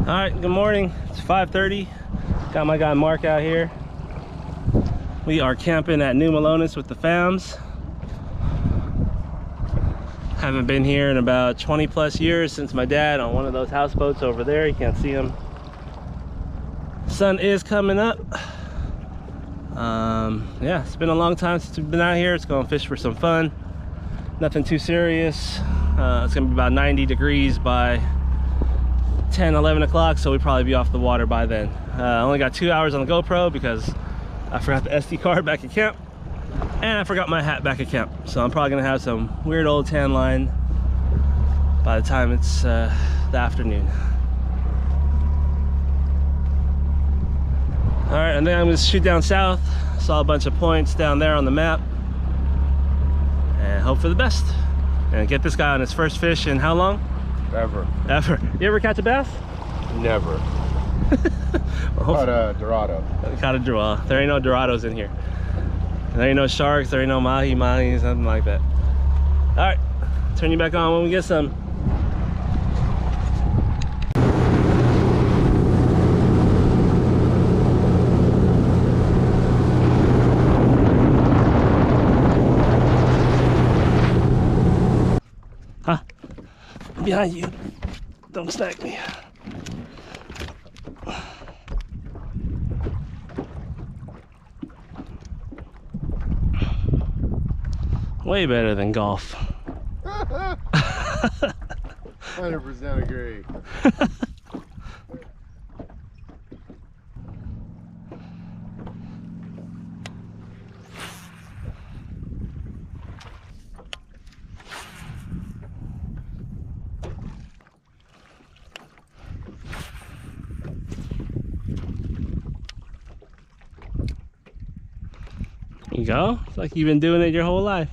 All right, good morning. It's 5:30. Got my guy Mark out here. We are camping at New Melones with the fams. Haven't been here in about 20 plus years since my dad on one of those houseboats over there. You can't see him. Sun is coming up. Yeah, it's been a long time since we've been out here. Let's go and fish for some fun. Nothing too serious. It's gonna be about 90 degrees by 10-11 o'clock, so we'll probably be off the water by then. I only got 2 hours on the GoPro because I forgot the SD card back at camp and I forgot my hat back at camp, so I'm probably gonna have some weird old tan line by the time it's the afternoon. All right, and then I'm gonna shoot down south. Saw a bunch of points down there on the map and hope for the best and get this guy on his first fish in how long? Ever. You ever catch a bass? Never. Caught a Dorado. Caught a Dorado. There ain't no Dorados in here. There ain't no sharks, there ain't no mahi-mahis, nothing like that. All right, turn you back on when we get some. Huh? Behind you. Don't stack me. Way better than golf. 100% agree. There you go. It's like you've been doing it your whole life.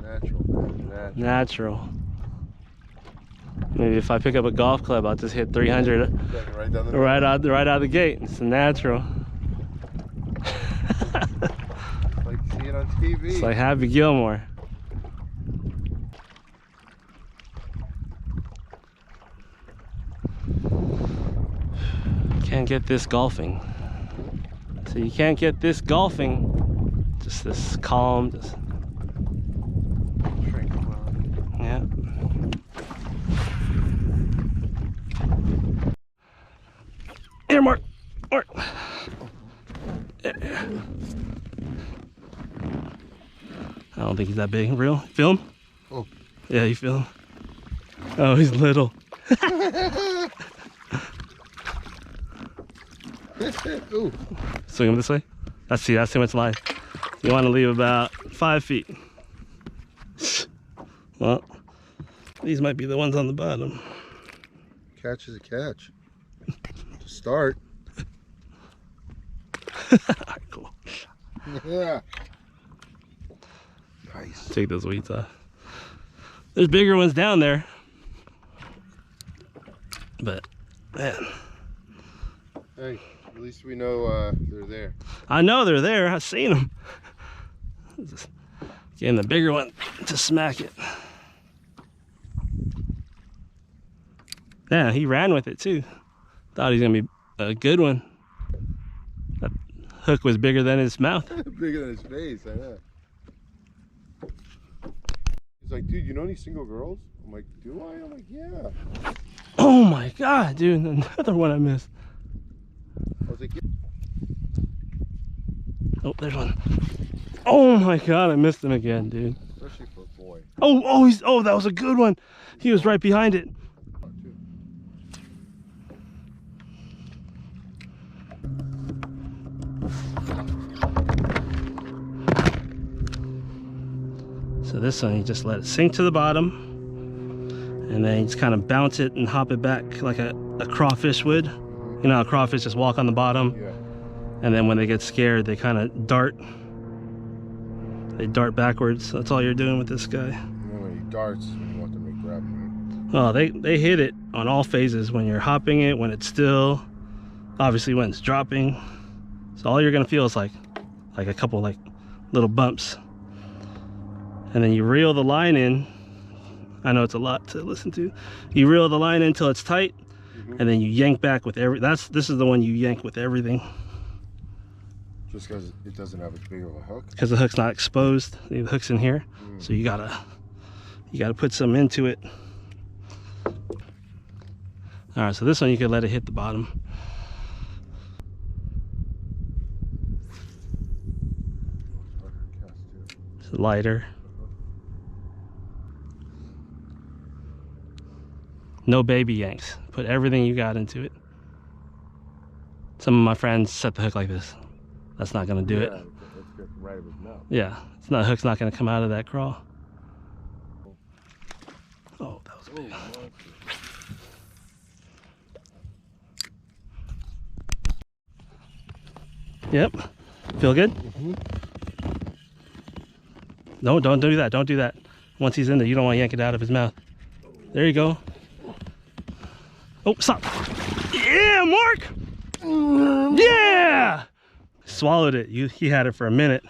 Natural, man. Natural. Maybe if I pick up a golf club, I'll just hit 300 right out the gate. It's natural. Like see it on TV. It's like Happy Gilmore. Can't get this golfing. So you can't get this golfing. Just this calm. Just... Yeah. Here, Mark. Mark. Yeah. I don't think he's that big. Real? Film? Oh. Yeah, you feel him? Oh, he's little. Ooh. Swing him this way. That's too much line. You want to leave about 5 feet. Well, these might be the ones on the bottom. Catch is a catch. To start. Cool. Yeah. Nice. Take those weeds off. There's bigger ones down there. But, man. Hey, at least we know they're there. I know they're there. I've seen them. Just getting the bigger one to smack it. Yeah, he ran with it too. Thought he was gonna be a good one. That hook was bigger than his mouth. Bigger than his face, I know. He's like, dude, you know any single girls? I'm like, do I? I'm like, yeah. Oh my God, dude, another one I missed. I was like, yeah. Oh, there's one. Oh my God, I missed him again, dude. Especially for a boy. Oh, that was a good one. He was right behind it. So this one, you just let it sink to the bottom, and then you just kind of bounce it and hop it back like a crawfish would. You know how crawfish just walk on the bottom? Yeah. And then when they get scared, they kind of dart. They dart backwards. That's all you're doing with this guy. And then when he darts, you want them to grab him. Oh, they hit it on all phases. When you're hopping it, when it's still, obviously when it's dropping. So all you're gonna feel is like a couple like little bumps. And then you reel the line in. I know it's a lot to listen to. You reel the line in until it's tight, and then you yank back with this is the one you yank with everything. Just because it doesn't have as big of a hook? Because the hook's not exposed. The hook's in here. So you gotta put some into it. All right, so this one you could let it hit the bottom. It's lighter. No baby yanks. Put everything you got into it. Some of my friends set the hook like this. That's not gonna do it. It's right of his mouth. Yeah, it's not. Hook's not gonna come out of that crawl. Oh, that was a big one. Yep. Feel good? No, don't do that. Don't do that. Once he's in there, you don't want to yank it out of his mouth. There you go. Oh, stop. Yeah, Mark. Yeah. Swallowed it. He had it for a minute.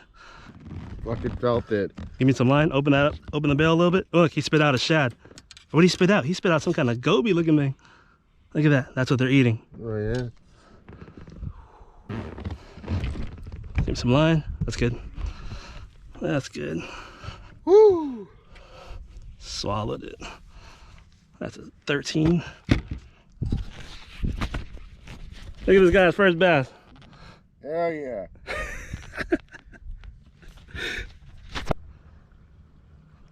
Fucking felt it. Give me some line. Open that up. Open the bail a little bit. Oh, look, he spit out a shad. What did he spit out? He spit out some kind of goby looking thing. Look at that. That's what they're eating. Oh, yeah. Give him some line. That's good. That's good. Woo! Swallowed it. That's a 13. Look at this guy's first bass. Hell yeah.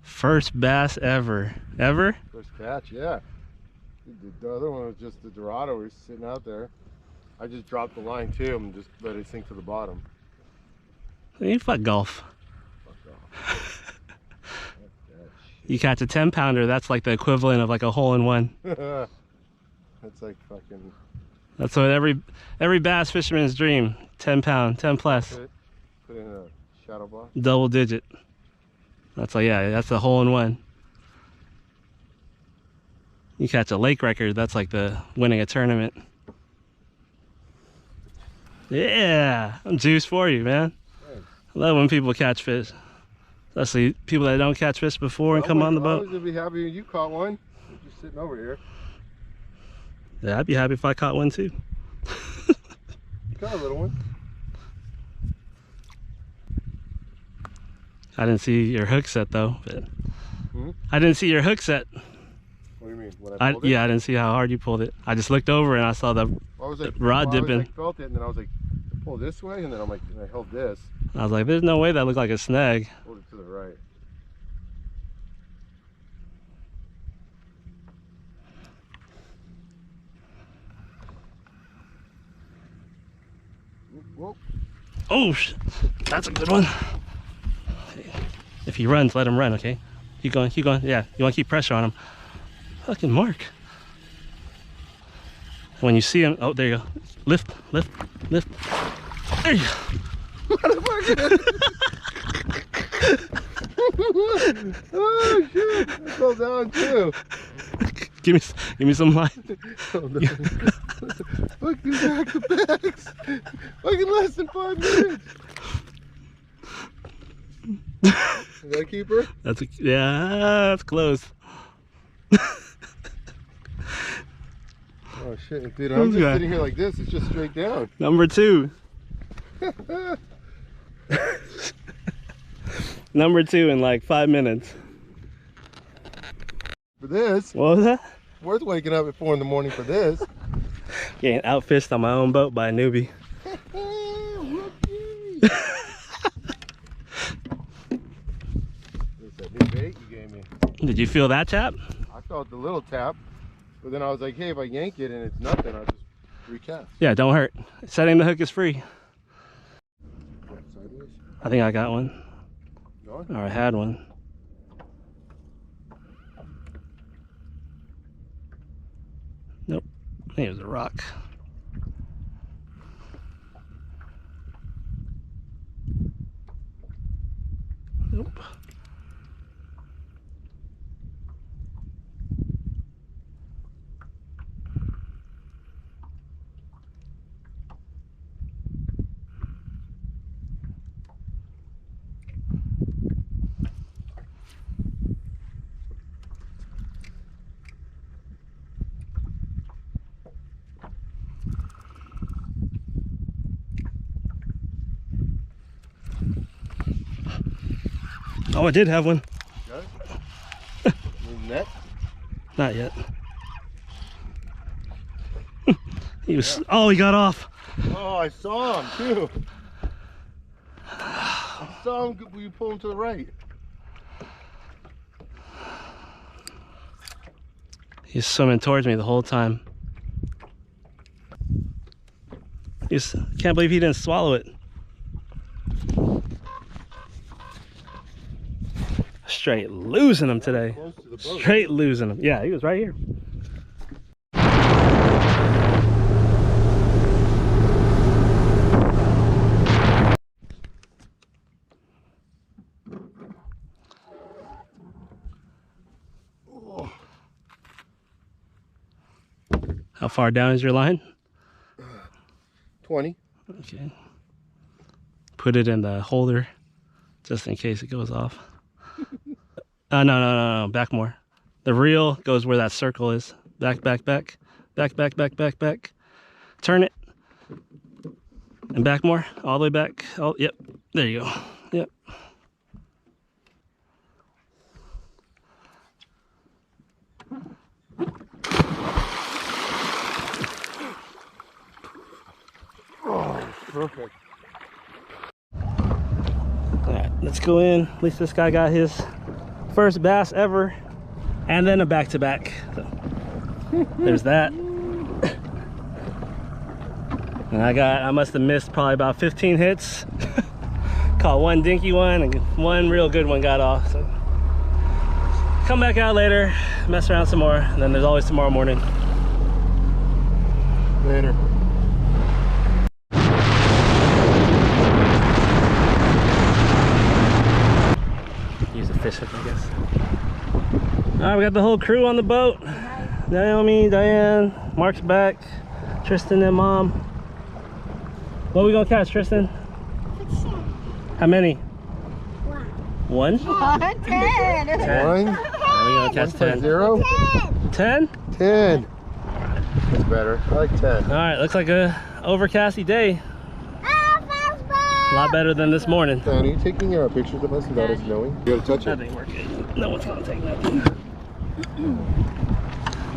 First bass ever. Ever? First catch, yeah. The other one was just the Dorado. We were sitting out there. I just dropped the line too and just let it sink to the bottom. You fuck golf. Fuck off. You catch a 10-pounder, that's like the equivalent of like a hole-in-one. That's like fucking... That's what every bass fisherman's dream. 10 pound, 10 plus. Put in a shadow box. Double digit. That's like, yeah, that's a hole-in-one. You catch a lake record, that's like the winning a tournament. Yeah, I'm juiced for you, man. Thanks. I love when people catch fish. Especially people that don't catch fish before and come on the boat. I would be happy when you caught one. You're just sitting over here. Yeah, I'd be happy if I caught one too. You caught a little one. I didn't see your hook set though. But Hmm? I didn't see your hook set. What do you mean? When I pulled it? Yeah, I didn't see how hard you pulled it. I just looked over and I saw the rod dipping. I felt it, and then I was like, pull this way, and then I'm like, and I held this. I was like, there's no way that looked like a snag. Hold it to the right. Whoa. Oh, that's a good one. If he runs, let him run, okay? Keep going, keep going. Yeah, you want to keep pressure on him. Fucking Mark. When you see him, oh, there you go. Lift, lift, lift. There you go. Oh shit! I fell down too. Give me some line. Fucking back to backs. Fucking less than 5 minutes. Is that a keeper? Yeah, that's close. Oh shit, dude! I'm just sitting here like this. It's just straight down. Number 2. Number 2 in like 5 minutes. For this, What was that? worth waking up at 4 in the morning for this. Getting outfished on my own boat by a newbie. What's that new bait you gave me? Did you feel that tap? I felt the little tap, but then I was like, hey, if I yank it and it's nothing, I'll just recast. Yeah, don't hurt. Setting the hook is free. What, sideways? I think I got one. Going? Or I had one. Nope. I think it was a rock. Nope. Oh, I did have one. Got it? Net? Not yet. He was. Oh, he got off. Oh, I saw him too. I saw him when you pull him to the right. He's swimming towards me the whole time. Can't believe he didn't swallow it. Straight losing him today. Straight losing him. Yeah, he was right here. How far down is your line? 20. Okay. Put it in the holder just in case it goes off. No. Back more. The reel goes where that circle is. Back. Turn it. And back more. All the way back. Oh, yep. There you go. Yep. Oh, perfect. Alright, let's go in. At least this guy got his first bass ever. And then a back-to-back. So, there's that. And I must have missed probably about 15 hits. Caught one dinky one and one real good one got off. So come back out later, mess around some more, and then there's always tomorrow morning. Later. Use a fish hook, I guess. Alright, we got the whole crew on the boat. Naomi, Diane, Mark's back, Tristan and Mom. What are we gonna catch, Tristan? How many? One. 10. 10. One. Are we gonna catch 10? 0. 10? 10. That's better. I like 10. Alright, looks like a overcasty day. A lot better than this morning. Dan, are you taking pictures of us without us knowing? You gotta touch it. That ain't working. No one's gonna take nothing.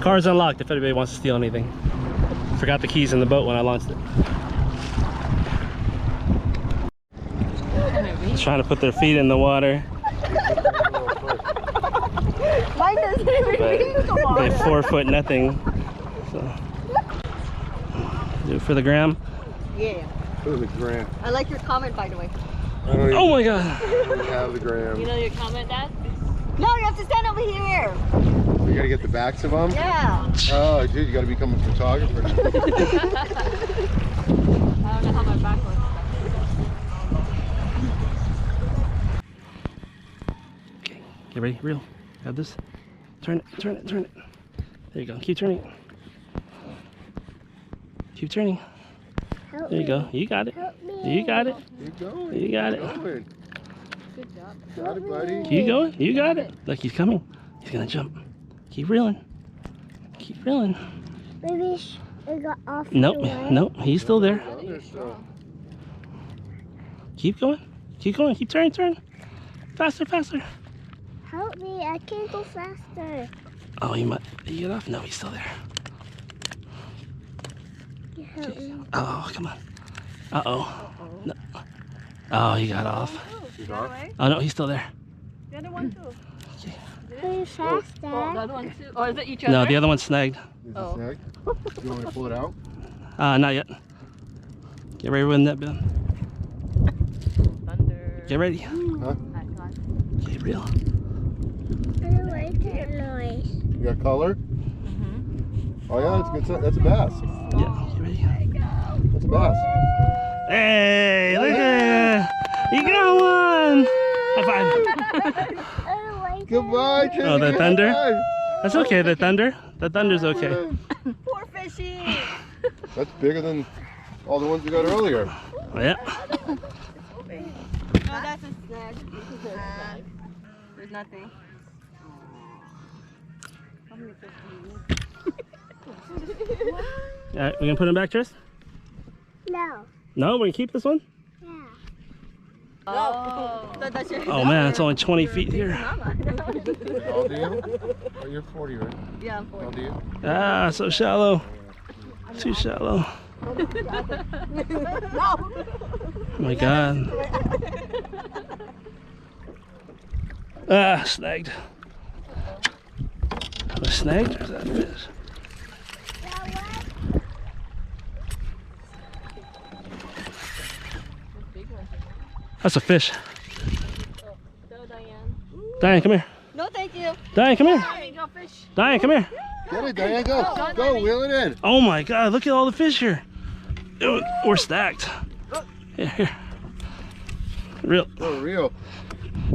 Car's unlocked if anybody wants to steal anything. Forgot the keys in the boat when I launched it. Trying to put their feet in the water. Mine doesn't even reach the water. They 4 foot nothing. So. Do it for the gram. Yeah. For the gram. I like your comment, by the way. I don't Oh my god. even have the gram. You know your comment, Dad? No, you have to stand over here. You gotta get the backs of them? Yeah. Oh, dude, you gotta become a photographer now. I don't know how my back works. Okay, get ready, reel. Got this. Turn it. There you go. Keep turning. Keep turning. There you go. You got it. You got it. Keep going. You got it. Keep going. Good job. Got it, buddy. Keep going. You got it. Look, he's coming. He's gonna jump. Keep reeling. Keep reeling. Maybe it got off. Nope. He's still there. Down there still. Keep going. Keep going. Keep turning. Faster. Help me! I can't go faster. Oh, he might. Did he get off? No, he's still there. You help me. Oh, come on. Uh-oh. No. Oh, he got off. She's off. Oh, no, he's still there. The other one too. Pretty fast, Oh, the Dad. other one too. Or is it each other? No, the other one's snagged. Is Oh. it snag? You want me to pull it out? Not yet. Get ready with that bill. Thunder. Get ready. Huh? Okay, reel. I don't like that noise. You got color? Mm-hmm. Oh yeah, that's good. That's a bass. Yeah, get ready. That's a bass. Hey, look at that. You got one. High five. I don't like Goodbye, Tristan. Oh, the thunder? High five. That's okay, the thunder. The thunder's okay. Poor fishy. That's bigger than all the ones we got earlier. Yeah. Oh, that's a snag. There's nothing. How many fish do you need? All right, we're gonna put him back, Tris? No. No, we're gonna keep this one? Yeah. Oh. So that's your Oh man, it's only 20 feet here. How old are you? Oh, you're 40, right? Yeah, I'm How 40. old are you? Ah, so shallow. Too shallow. Oh my god. Ah, snagged. Was I snagged or is that a fish? That's a fish. Go, Diane. Diane, come here. No, thank you. Diane, come here. Mommy, go fish. Diane, come here. Get it, Diane, go. Go, wheel it in. Oh my god, look at all the fish here. We're stacked. Here, here. Real. Go, reel.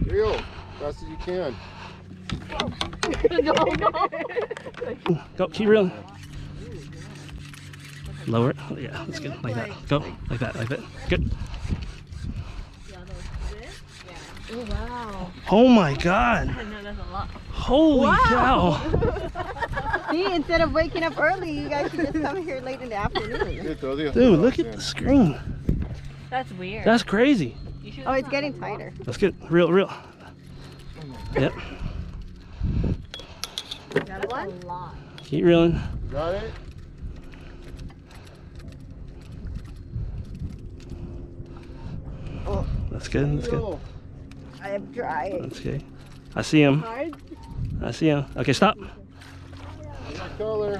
Reel. Fast as you can. Go, keep reeling. Lower it. Oh, yeah, that's good. Like that. Go. Like that, like that. Good. Oh, wow. Oh my god. I know that's a lot. Holy cow. See, instead of waking up early, you guys should just come here late in the afternoon. Dude, look at the screen. That's weird. That's crazy. You should Oh, it's getting tighter. That's good. Real, real. Yep. Got one? A lot. Keep reeling. You got it? That's good. That's good. Reel. I am trying. That's good. I see him. I see him. Okay, stop. Color.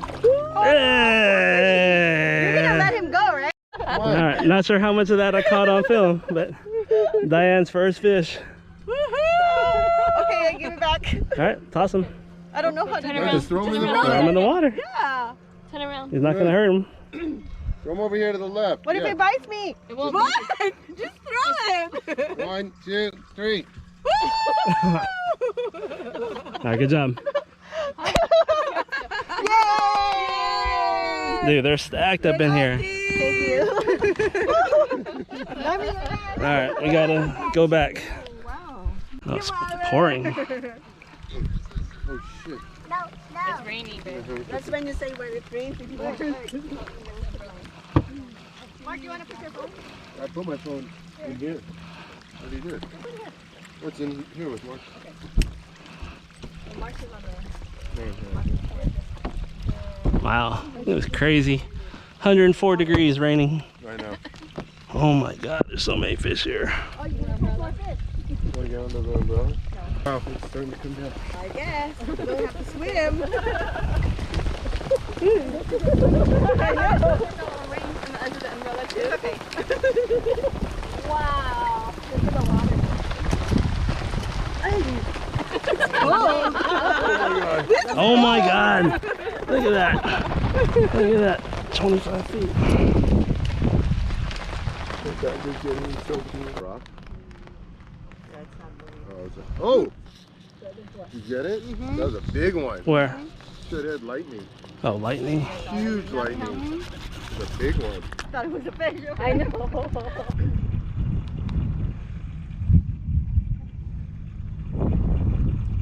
Hey! You're gonna let him go, right? All right. Not sure how much of that I caught on film, but Diane's first fish. Okay, give it back. All right, toss him. I don't know how to do Turn it. around. Just throw him in the Throw him water. in the water. Yeah. Turn around. He's not gonna hurt him. Throw him over here to the left. What if Yeah. it bites me? It won't. Just throw him. 1, 2, 3. All right, good job. Yay! Dude, they're stacked up in here. Thank you. All right, we gotta go back. Wow. Oh, it's pouring. Oh, shit. No, It's raining, babe. That's when you say when it rains. Mark, you want to put your phone? I put my phone in here. What do you do? What's in here with Mark? Mark's is on the... Wow, it was crazy. 104 degrees, raining. I know. Oh my god, there's so many fish here. Oh, you want to put fish? Want to get under the umbrella? Oh, it's starting to come down. I guess. You don't have to swim. Okay. Wow. Look at the water. Oh my god, look at that. Look at that, 25 feet. That just getting so cool. Rock. Oh! Did you get it? That was a big one. Where? Should have had lightning. Oh, lightning. Huge lightning. It was a big one. Thought it was a fish. I know.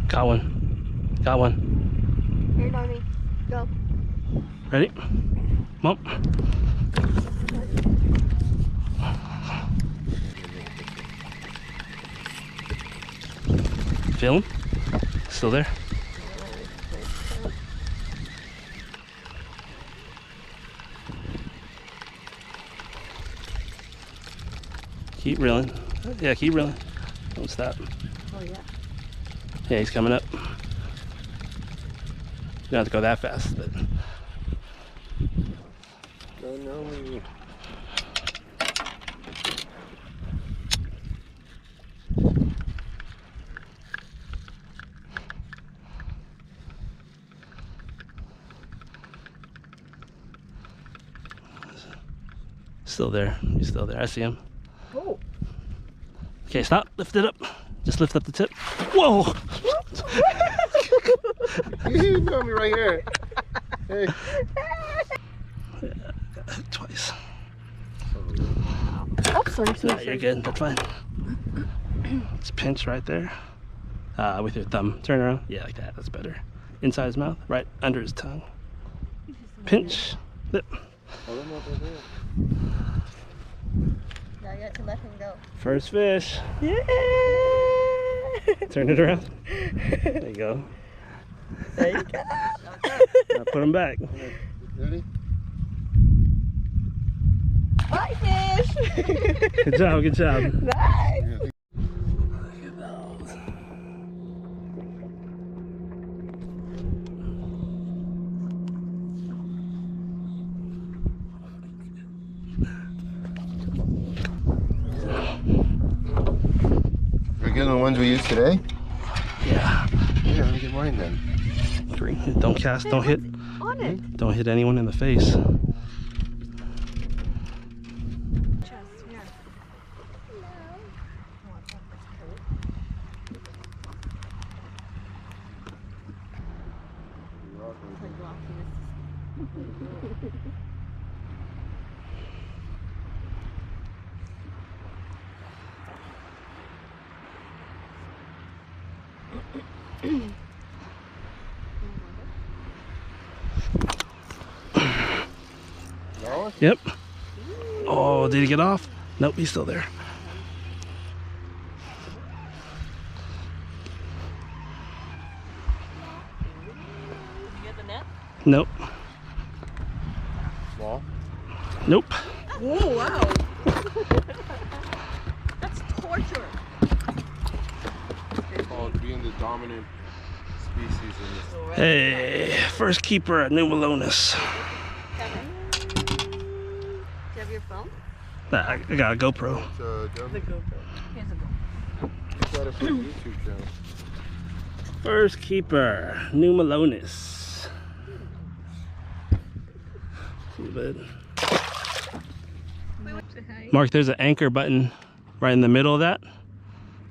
Got one. Got one. Here, Normie. Go. Ready? Come on. Feel him? Still there? Keep reeling. Yeah, keep reeling. Don't stop. Oh, yeah. Yeah, he's coming up. You don't have to go that fast, but Oh, no. still there. He's still there. I see him. Oh. Okay, stop. Lift it up. Just lift up the tip. Whoa! You got me right here. Hey. Twice. Oh, sorry, No, you're good. That's fine. It's pinch right there. With your thumb. Turn around. Yeah, like that. That's better. Inside his mouth. Right under his tongue. Pinch. Lip. Oh, I'm not right here. I got to let him go. First fish. Yeah. Turn it around. There you go. There you go. Now put him back. Ready? Bye, fish. Good job, good job. Nice. Look at those. Are you getting the ones we used today? Yeah. Yeah, let me get mine then. Green. Don't cast, don't hit. On it. Don't hit anyone in the face. Chest, here. Yep. Oh, did he get off? Nope, he's still there. You get the net? Nope. Small? Nope. Oh, wow. That's torture. Called being the dominant species in this. Hey, first keeper at New Melones. Kevin, do you have your phone? Nah, I got a GoPro. The GoPro. Here's a GoPro. Got it for YouTube channel. First keeper, New Melones. See, bud. Mark, there's an anchor button right in the middle of that.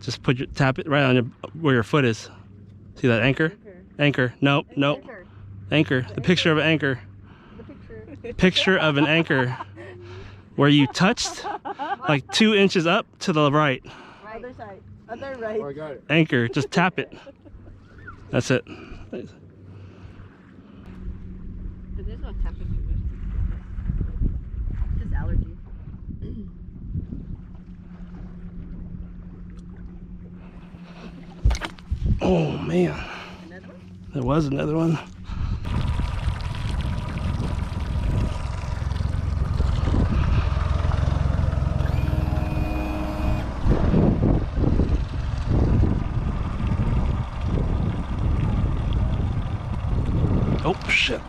Just tap it right on where your foot is. See that anchor? Anchor. Nope, nope. Anchor. The picture of an anchor. The picture. Picture of an anchor where you touched like 2 inches up to the right. Other side. Other right. Oh, I got it. Anchor. Just tap it. That's it. But there's no temperature. Just allergy. Oh man. Another one? There was another one. Oh shit.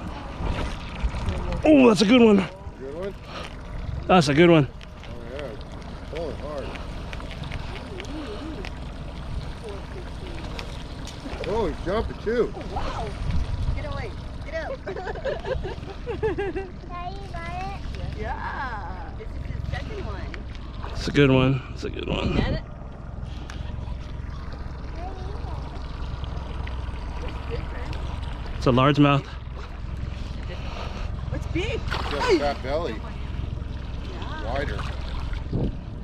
Oh, that's a good one. Good one? That's a good one. Oh yeah. Pulling hard. Oh, he's jumping too. Oh, wow. Get away. Get out. Daddy got it. Yeah. This is his second one. It's a good one. It's a good one. Get it? It's a largemouth. It's big. He's got a fat belly. Yeah. Wider.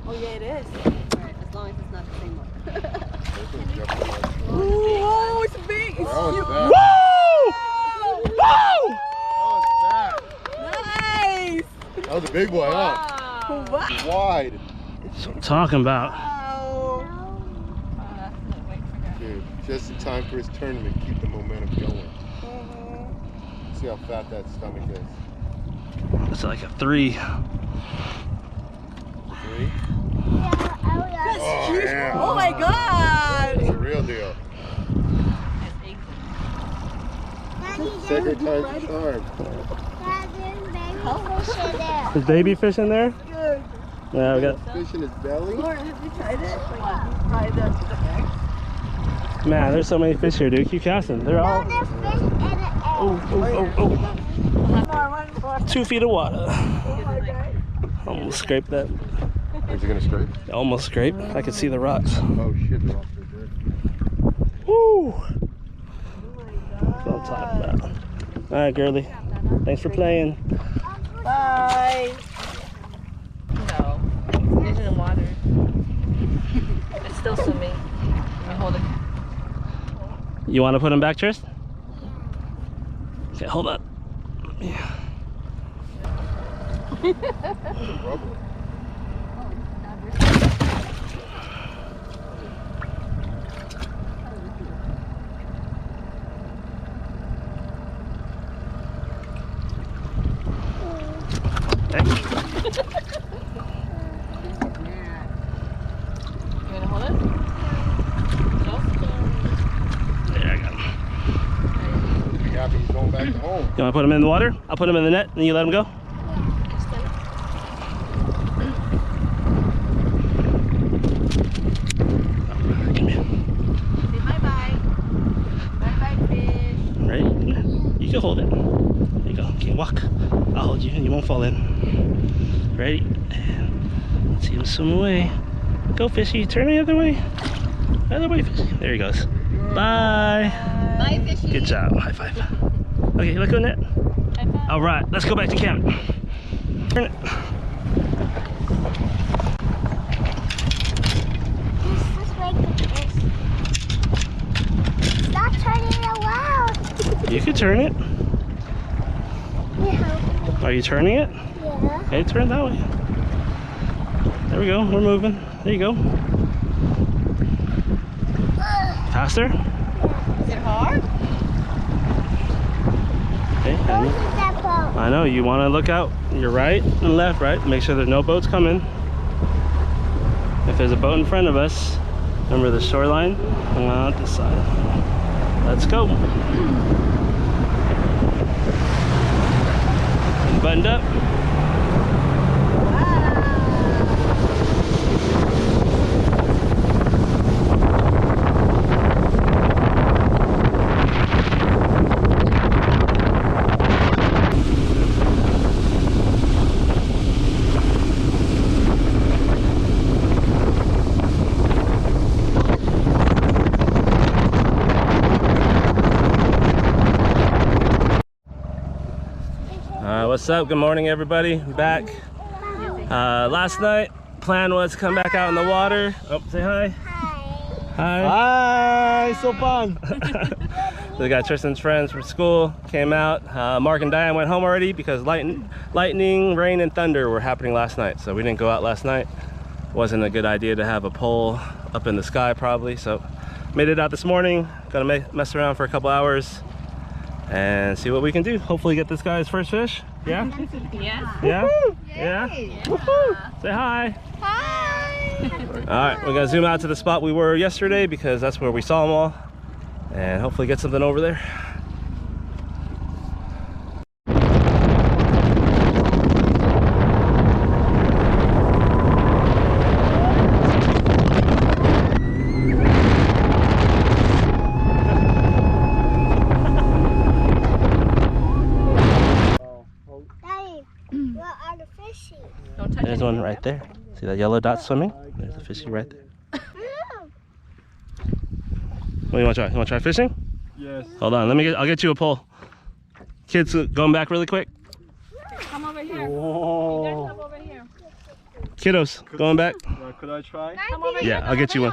Oh, yeah, it is. Alright, as long as it's not the same one. This one's definitely like. Oh, it's big. It's That was huge. fat. Woo! That was fat. Nice. That was a big one, huh? Wow. It's wide. That's what I'm talking about. Wow. Dude, just in time for his tournament. Keep the momentum going. See how fat that stomach is. It's like a 3. 3? Yeah, Oh, yeah. Oh my god. It's a real deal. Second time's a charm. There's baby fish in there? Good. Yeah, we got. Fish in his belly. Lauren, have you tried it? Like, try the egg? Man, there's so many fish here, dude. Keep casting. They're all. Oh. One more. 2 feet of water. Oh my god. Almost scraped that. Is he gonna scrape? Almost scraped. I could see the rocks. Oh shit, they're off there good. Woo! Oh That's what I'm talking about. All right, girly. Thanks for playing. Bye. No. It's in the water. It's still swimming. Let me hold it. You want to put him back, Tris? Okay, hold on. Yeah. Rubber. Hey. You wanna hold it? There I got him. Yeah, but he's going back to home. You want to put him in the water? I'll put him in the net and you let him go? Right? You can hold it. There you go. Okay, walk. I'll hold you and you won't fall in. Ready? Let's see him swim away. Go, fishy. Turn the other way. Other way, fishy. There he goes. Bye. Bye, fishy. Good job. High five. Okay, let's go net. All right, let's go back to camp. Turn it. Stop turning it around. You can turn it. Yeah. Are you turning it? Yeah. Okay, turn it that way. There we go. We're moving. There you go. Faster. Is it hard? Okay. Go to that boat. I know. You want to look out your right and left, right? Make sure there's no boats coming. If there's a boat in front of us, remember the shoreline? Hang on this side. Let's go. Buttoned up. What's up? Good morning, everybody. Back. Last night, plan was to come back out in the water. Oh, say hi. Hi. Hi, so fun. So we got Tristan's friends from school came out. Mark and Diane went home already because lightning, rain, and thunder were happening last night. So we didn't go out last night. Wasn't a good idea to have a pole up in the sky probably. So made it out this morning. Gonna mess around for a couple hours and see what we can do. Hopefully get this guy's first fish. Yeah? Yes. Yeah? Yeah? Woohoo! Say hi. Hi. All right, we're gonna zoom out to the spot we were yesterday because that's where we saw them all, and hopefully get something over there. Daddy, where are the fishy? Don't touch There's one right there. See that yellow dot swimming? There's a fishy right there. What do you want to try? You want to try fishing? Yes. Hold on, I'll get you a pole. Kids, going back really quick. Come over here. Oh. You guys come over here. Kiddos, going back. Could I try? Come over here. Yeah, I'll get you one.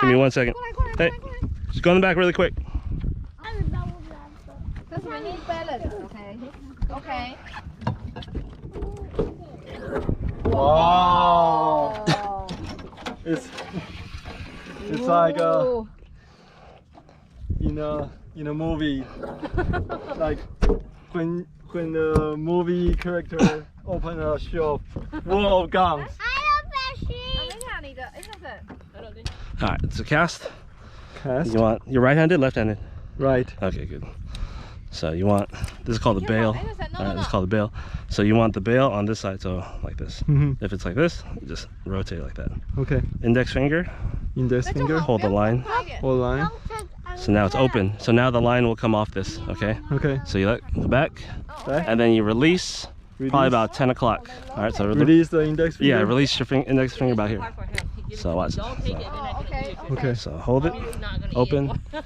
Give me 1 second. Hey, just go in the back really quick. Because we need pellets, okay? Okay. Wow. Oh. It's like in a movie, like when the movie character open a shop full of guns. All right, it's a cast. Cast. You want, you're right-handed, left-handed? Right. Okay, good. So you want, this is called the bail. All right, this is called the bail. So you want the bail on this side, so like this. If it's like this, just rotate like that. Okay. Index finger, Index finger. hold the line. Hold line. So now it's open. So now the line will come off this, okay? Okay. So you let go back, Back. and then you release, probably about 10 o'clock. All right, so Release the index finger. yeah, release your index finger about here. So watch this. Don't take it. Okay. Okay. So hold it, He's not gonna open, eat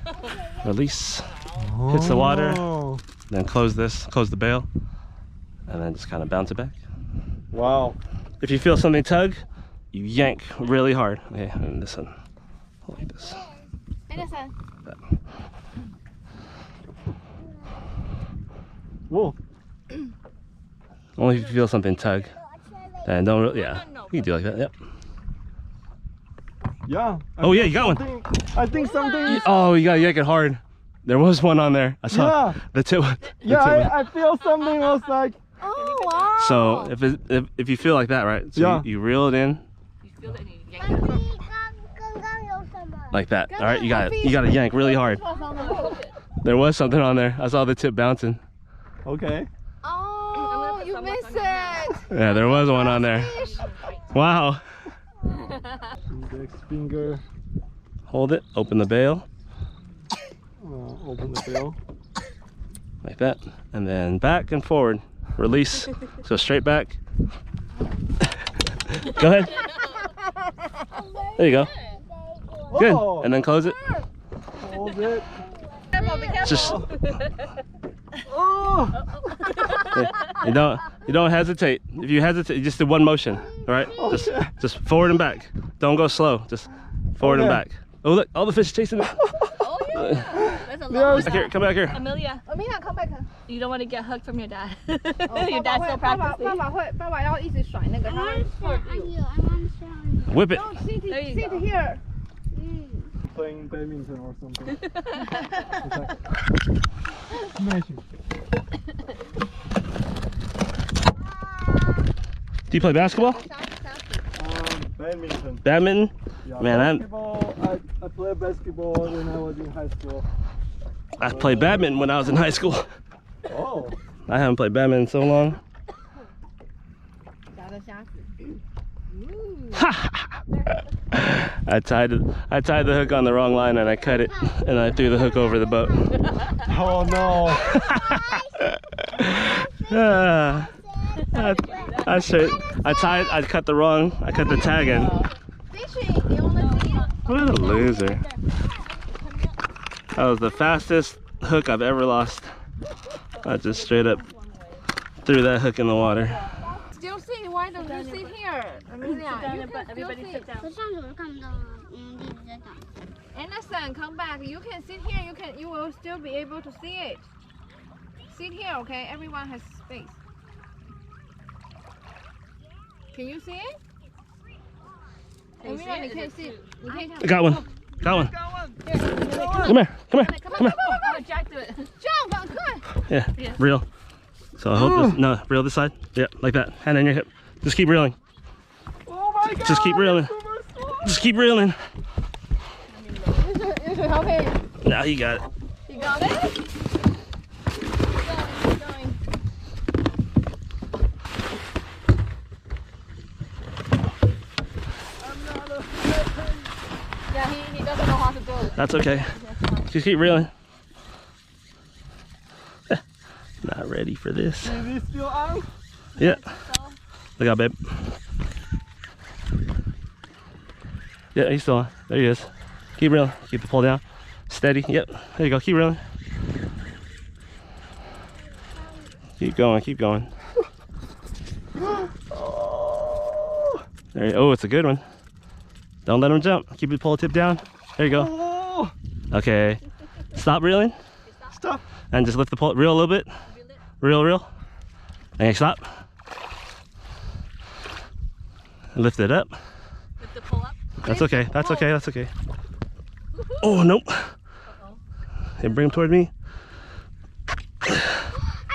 release, hits the water, Oh. then close this, close the bail, and then just kind of bounce it back. Wow. If you feel something tug, you yank really hard. Okay, and this one, like this. Whoa. Only if you feel something tug. And don't really, yeah, you can do like that, yep. Yeah. Oh yeah, you got one. I think something is. Oh, you gotta yank it hard. There was one on there. I saw Yeah. the tip. Yeah, I feel something was like. Oh, wow. So if you feel like that, right? So Yeah. you reel it in You feel it and you yank it. 刚刚有什么？ like that. All right, you got to yank really hard. There was something on there. I saw the tip bouncing. Okay. Oh, you missed it. Yeah, there was one on there. Wow. Index finger. Hold it. Open the bail Open the bill. like that, and then back and forward. Release. So straight back. Go ahead. There you go. Good. Whoa. And then close it. Hold it. Just Oh. you don't hesitate. If you hesitate, you just do one motion. All right. Just forward and back. Don't go slow. Just forward and back. Oh look, all the fish chasing it. Oh yeah. There's a lot. Back here. Come back here. Amelia, Amelia, come back. you don't want to get hugged from your dad. 哦 Your dad's still 爸爸 practicing. 爸爸要一直甩那个， I 他 want 会 to show you. I want to show you. Whip it. Don't sit, There you sit go. here. Playing badminton or something. Smashing. Do you play basketball? Badminton. Badminton? Yeah, Man, basketball. I played basketball when I was in high school. I played badminton when I was in high school. Oh. I haven't played badminton in so long. 夹的虾子。 I tied the hook on the wrong line and I cut it and I threw the hook over the boat. Oh no. I cut the tag in. Fishing, you want to see? What a loser. That was the fastest hook I've ever lost. I just straight up threw that hook in the water. Still sit, why don't you sit here? Amelia, you can Everybody still sit sit. down. 可上手是看不到的，一直在打。 Anderson, come back. You can sit here. You will still be able to see it. Sit here, okay? Everyone has space. Can you see it? Can you see Amelia, it? you can Is it see. too- You can I got one. Got one. Come here. Come here. Come here. Oh, Jack, do it. jump. Come on. Yeah. Yeah. Reel. So I hope this. No, reel this side. Yeah, like that. Hand on your hip. Just keep reeling. Oh my god. Just keep reeling. Just keep reeling. You should help him. Now you got it. You got it? Keep going. Yeah, he doesn't know how to do it. That's okay. Just keep reeling. Not ready for this. Is he still on? Yeah. Look out, babe. Yeah, he's still on. There he is. Keep reeling. Keep the pole down. Steady. Yep. There you go. Keep reeling. Keep going. Keep going. There you, oh, it's a good one. Don't let him jump. Keep the pole tip down. There you go. Oh. Okay. Stop reeling. Stop. And just lift the pole. Reel a little bit. Reel. Okay, stop. Lift it up. Lift the pole up. That's okay. That's okay. That's okay. Oh, nope. Hey, bring him toward me. I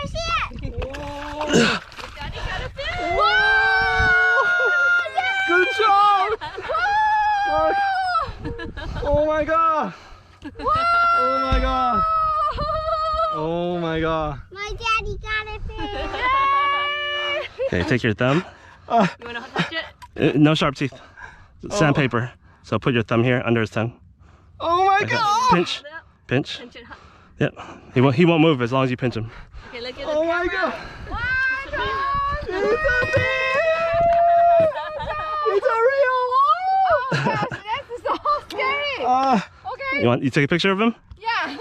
see it. Daddy got a fish. Good job. Oh my god. Oh my god. Oh my god. My daddy got a fish. Okay, take your thumb. You want to touch it? No sharp teeth. Sandpaper. So put your thumb here under his tongue. Oh my Okay. god. Pinch. Pinch. Pinch it. Huh? Yep. He won't move as long as you pinch him. Okay, look at the Oh my camera. god. It's a fish. It's a fish. It's a real one. That's so scary. Okay. You take a picture of him? Yeah.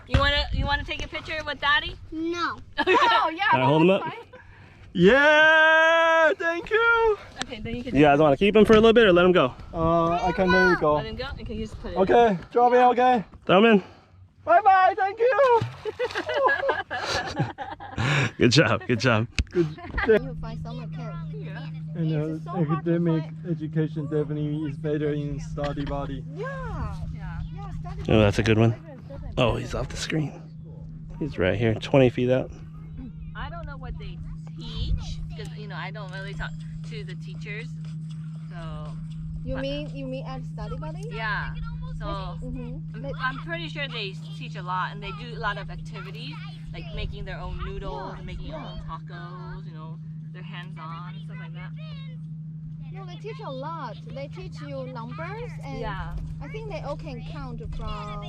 You wanna take a picture with Daddy? No. Oh, yeah. All right, hold him up. Yeah. Thank you. Okay, then you can. You guys want to keep him for a little bit or let him go? I can let it go. Let him go. Okay, you just put it. Okay. Drop it. Okay. Throw him in. Bye bye. Thank you. Good job. Good job. Good. You find summer camp. And academic education definitely is better in study body. Yeah. Oh, that's a good one. Oh, he's off the screen. He's right here, 20 feet out. I don't know what they teach, because you know I don't really talk to the teachers. So You mean at study buddy? yeah. So Mm-hmm. I'm pretty sure they teach a lot, and they do a lot of activities like making their own noodles, and making their own tacos. You know, they're hands-on stuff like that. No, they teach a lot. They teach you numbers, and Yeah. I think they all can count from. I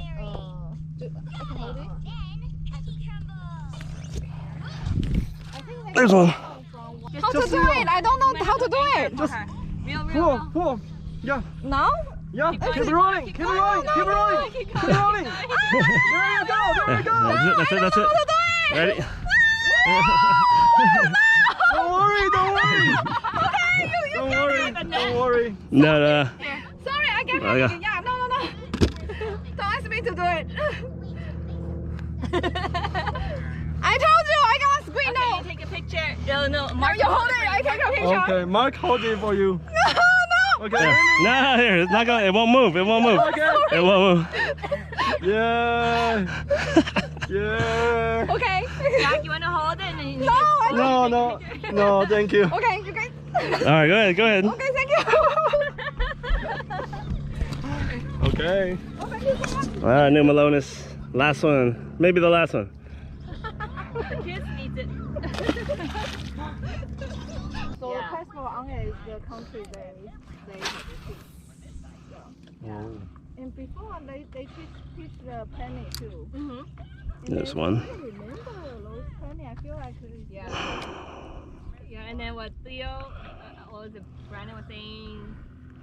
can hold it. I think they There's can one. count from how to do it? I don't know how to do it. Just real. Pull, pull. Yeah, Now? yeah. Keep Keep going, it rolling. keep Keep it going. rolling. Keep it rolling. Keep Keep it rolling. There you go. There you go. That's it. Ready? Don't worry. Don't worry. Don't worry. Don't worry. No. Sorry, I get Oh, yeah. it. Yeah, no. Don't ask me to do it. I told you I got a screen Okay, now. you take a picture. No, Mark, You hold it. I take a picture. Okay, Mark, hold it for you. No. Okay. Here. No, here. It's not going. It won't move. Okay. It won't move. Yeah. Yeah. Okay. Jack, you want to hold it? And then you No, I don't. No, thank you. Okay, you guys. All right, go ahead. Okay, thank you. Okay. Oh, thank you so much. All right, New Melones. Last one. Maybe the last one. The kids need it. So Yeah. the passport on it is the country they teach. And before they teach the penny too. Mm-hmm. And This then one. I remember those penny. I feel like Yeah, and then what Theo, what was it, Brandon was saying,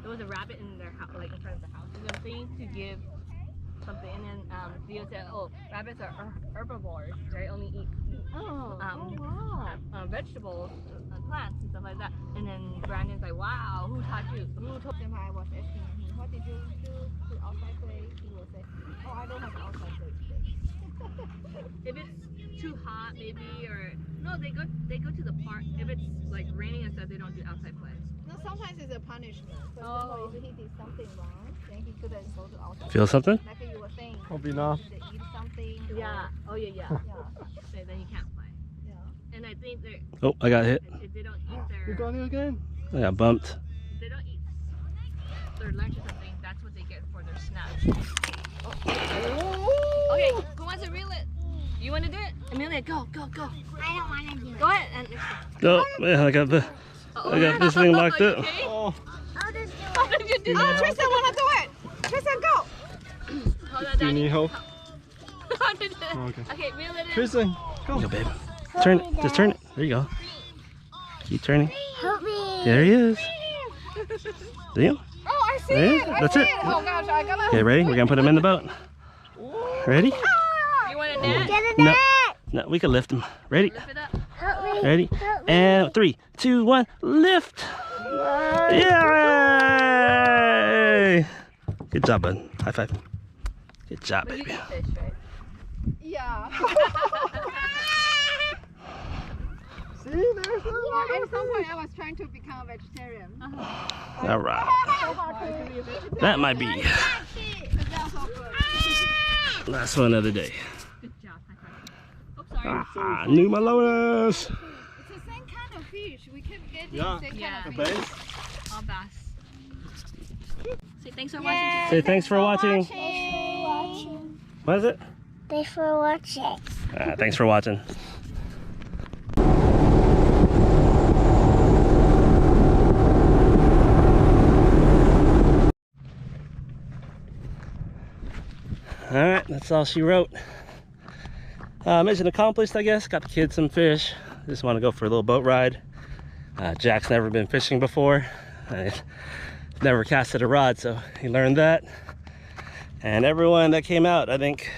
there was a rabbit in their house, like in front of the house or something, to give something. And then Theo said, oh, rabbits are herbivores. They only eat wow. vegetables, plants, and stuff like that. And then Brandon's like, wow, who taught you? Who told Then I was asking him, what did you do to outside play? He will say, oh, I don't have outside play today. If it's too hot, maybe, or no, they go to the park. If it's like raining and stuff, they don't do outside play. No, sometimes it's a punishment. For example, if he did something wrong, then he couldn't go to outside. Feel something? Like you were saying, Hope enough. they eat something. Yeah. Oh yeah. Yeah. So then you can't play. Yeah. And I think they're Oh, I got hit. if they don't eat You their got it again? I got bumped. if they don't eat their lunch or something, that's what they get for their snacks. Okay, who wants to reel it? You want to do it? Amelia, go. I don't want to do it. Go ahead. And Oh, yeah, I got this thing locked up. Okay. Oh. I'll just do How it. did you do Oh, that? Tristan wanna do it. Tristan, go. Hold on, Do you Daddy. need help? How did you- Oh, okay. Okay, reel it in. Tristan, go. Go, babe. Turn it. Just turn it. There you go. Keep turning. Help me. There he is. See him? Oh, I see There, it. I that's see it. Oh gosh, I gotta. Okay, ready? We're gonna put him in the boat. Ready? You want a net? Get a No. net. No, we can lift him. Ready? Lift it up. Help me. Ready? Help me. And 3, 2, 1, lift! Yay! Good job, bud. High five. Good job, But you baby. eat fish, right? Yeah. See, there's the At some point, I was trying to become a vegetarian. All right. So hard to be a vegetarian. That might be It sounds so good. last one of the day. Good job. High five. Oh, sorry. Ah, New Melones. It's the same kind of fish. We keep getting Yeah. the same Yeah. kind the of fish. base. All bass. Say thanks for watching. Say thanks for watching. Watching. What is it? Thanks for watching. Thanks for watching. All right, that's all she wrote. Mission accomplished, I guess. Got the kids some fish. Just want to go for a little boat ride. Jack's never been fishing before. Never casted a rod, so he learned that. And everyone that came out, I think,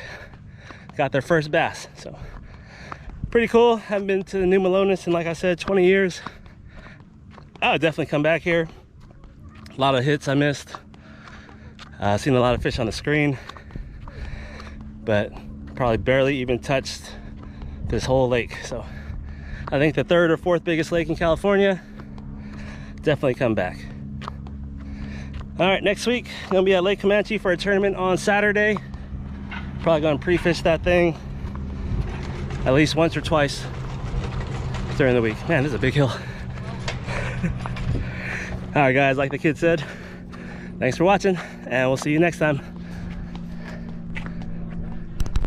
got their first bass. So pretty cool. Haven't been to the New Melones in, like I said, 20 years. I would definitely come back here. A lot of hits I missed. Seen a lot of fish on the screen, but probably barely even touched this whole lake. So I think the 3rd or 4th biggest lake in California. Definitely come back. All right, next week gonna be at Lake Comanche for a tournament on Saturday. Probably gonna pre-fish that thing at least once or twice. during the week. Man, this is a big hill. All right, guys, like the kid said, thanks for watching, and we'll see you next time.